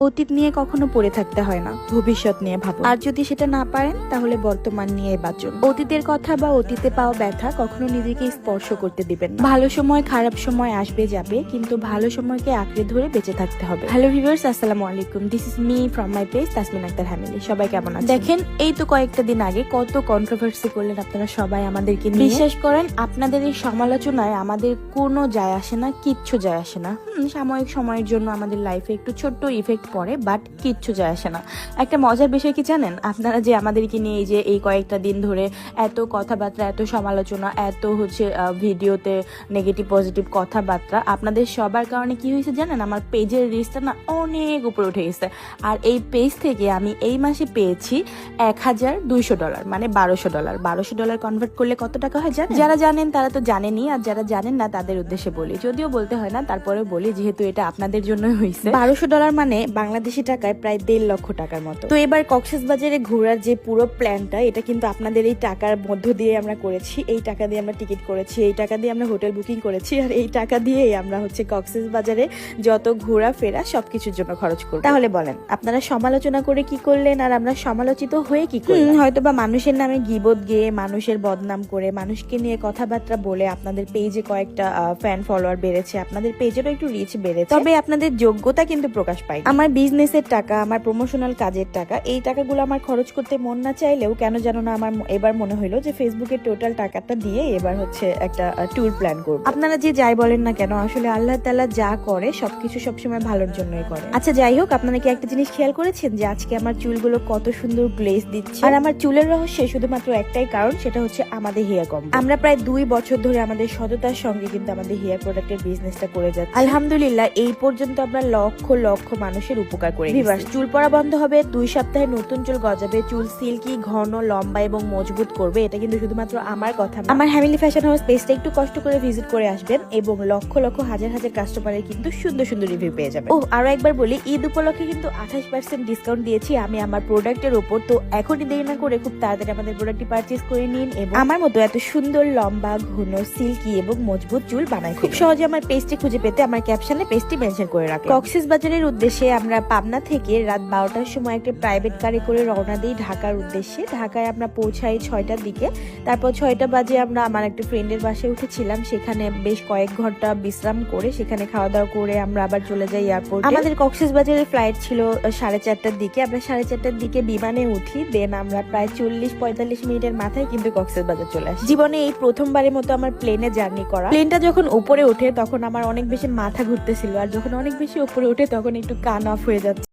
অতীত নিয়ে কখনো পড়ে থাকতে হয় না, ভবিষ্যৎ নিয়ে ভাবুন। আর যদি সেটা না পারেন তাহলে বর্তমান নিয়ে বাঁচুন। অতীতের কথা বা অতীতে পাওয়া ব্যথা কখনো নিজেকে স্পর্শ করতে দিবেন না। ভালো সময় খারাপ সময় আসবে যাবে, কিন্তু ভালো সময়কে আঁকড়ে ধরে বেঁচে থাকতে হবে। হ্যালো ভিউয়ার্স, আসসালামু আলাইকুম। This is me from my page Tasmin Akter family. সবাই কেমন আছেন? দেখেন, এই তো কয়েকটা দিন আগে কত কন্ট্রোভার্সি করলেন আপনারা সবাই আমাদেরকে নিয়ে। বিশ্বাস করেন, আপনাদের এই সমালোচনায় আমাদের কোনো যায় আসে না, কিচ্ছু যায় আসে না। সাময়িক সময়ের জন্য আমাদের লাইফে একটু ছোট্ট ইফেক্ট পড়ে, বাট কিচ্ছু যায় আসে না। একটা মজার বিষয় কি জানেন, আপনারা যে আমাদেরকে নিয়ে এই কয়েকটা দিন ধরে এত কথাবার্তা, এত সমালোচনা, এত ভিডিওতে নেগেটিভ পজিটিভ কথাবার্তা, আপনাদের সবার কারণে কি হয়েছে জানেন, আমার পেজের রিচটা না অনেক উপরে উঠে গেছে। আর এই পেজ থেকে আমি এই মাসে পেয়েছি $1,200, মানে $1,200। $1,200 কনভার্ট করলে কত টাকা হয় জানেন? যারা জানেন তারা তো জানেনই, আর যারা জানেন না তাদের উদ্দেশ্যে বলি, যদিও বলতে হয় না, তারপরে বলি যেহেতু এটা আপনাদের জন্যই হয়েছে। $1,200 মানে বাংলাদেশি টাকায় প্রায় 1.5 লক্ষ টাকার মতো। তো এবার কক্সবাজারে ঘোরার যে পুরো প্ল্যানটা, এটা কিন্তু আপনাদের এই টাকার মধ্য দিয়ে আমরা করেছি। এই টাকা দিয়ে আমরা টিকিট করেছি, এই টাকা দিয়ে আমরা হোটেল বুকিং করেছি, আর এই টাকা দিয়েই আমরা কক্সবাজারে যত ঘোরাফেরা সবকিছুর জন্য খরচ করব। তাহলে বলেন, আপনারা সমালোচনা করে কি করলেন আর আমরা সমালোচিত হয়ে কি করলাম? হয়তোবা মানুষের নামে গিবত গিয়ে, মানুষের বদনাম করে, মানুষকে নিয়ে কথাবার্তা বলে আপনাদের পেজে কয়েকটা ফ্যান ফলোয়ার বেড়েছে, আপনাদের পেজেরও একটু রিচ বেড়েছে, তবে আপনাদের যোগ্যতা কিন্তু প্রকাশ পায়। আমার বিজনেসের টাকা, আমার প্রমোশনাল কাজের টাকা, এই টাকাগুলো আমার খরচ করতে মন না চাইলেও কেন জানো না আমার এবার মনে হলো যে ফেসবুকের টোটাল টাকাটা দিয়ে এবার একটা ট্যুর প্ল্যান করব। আপনারা যে যাই বলেন না কেন, আসলে আল্লাহ তাআলা যা করে সবকিছু সবসময় ভালোর জন্যই করে। আচ্ছা, যাই হোক, আপনারা কি একটা জিনিস খেয়াল করেছেন যে আজকে আমার চুলগুলো কত সুন্দর গ্লেজ দিচ্ছে? আর আমার চুলের রহস্যে শুধুমাত্র একটাই কারণ, সেটা হচ্ছে আমাদের হেয়ার কম্বো। আমরা প্রায় 2 বছর ধরে আমাদের সততার সঙ্গে কিন্তু আমাদের হেয়ার প্রোডাক্টের বিজনেসটা করে যাচ্ছি। আলহামদুলিল্লাহ, এই পর্যন্ত আমরা লক্ষ লক্ষ মানুষের উপকার করে দিয়েছি। চুল পড়া বন্ধ হবে, 2 সপ্তাহে নতুন চুল গজাবে, চুল সিল্কি, ঘন, লম্বা এবং মজবুত করবে। এটা কিন্তু শুধুমাত্র আমার কথা না। আমার হ্যামিলি ফ্যাশন হাউস পেজটা একটু কষ্ট করে ভিজিট করে আসবেন এবং লক্ষ লক্ষ হাজার হাজার কাস্টমারের কিন্তু সুন্দর সুন্দর রিভিউ পেয়ে যাবেন। আরো একবার বলি, ঈদ উপলক্ষে কিন্তু 28% ডিসকাউন্ট দিয়েছি আমি আমার প্রোডাক্টের উপর। তো এখনই দেরি না করে খুব তাড়াতাড়ি আমাদের প্রোডাক্টটি পারচেজ করে নিন এবং আমার মতো এত সুন্দর, লম্বা, ঘন, সিল্কি এবং মজবুত চুল বানাই। খুব সহজে আমার পেজটি খুঁজে পেতে আমার ক্যাপশনে পেজটি মেনশন করে রাখুন। কক্সবাজারের উদ্দেশ্যে আমরা পাবনা থেকে রাত 12টার সময় একটা প্রাইভেট গাড়ি করে রওনা দিই ঢাকার উদ্দেশ্যে। ঢাকায় আমরা পৌঁছাই 6টার দিকে। তারপর 6টা বাজে আমরা আমার একটা ফ্রেন্ডের বাসায় উঠেছিলাম, সেখানে বেশ কয়েক ঘন্টা বিশ্রাম করে, সেখানে খাওয়া দাওয়া করে আমরা আবার চলে যাই এয়ারপোর্টে। আমাদের কক্সবাজারের ফ্লাইট ছিল 4:30টার দিকে। আমরা 4:30টার দিকে বিমানে উঠি, দেন আমরা প্রায় 40-45 মিনিটের মাথায় কিন্তু কক্সবাজার চলে আসি। জীবনে এই প্রথমবারের মতো আমার প্লেনে জার্নি করা। প্লেনটা যখন উপরে ওঠে তখন আমার অনেক বেশি মাথা ঘুরতেছিল, আর যখন অনেক বেশি উপরে ওঠে তখন একটু কান অফ হয়ে যাচ্ছে।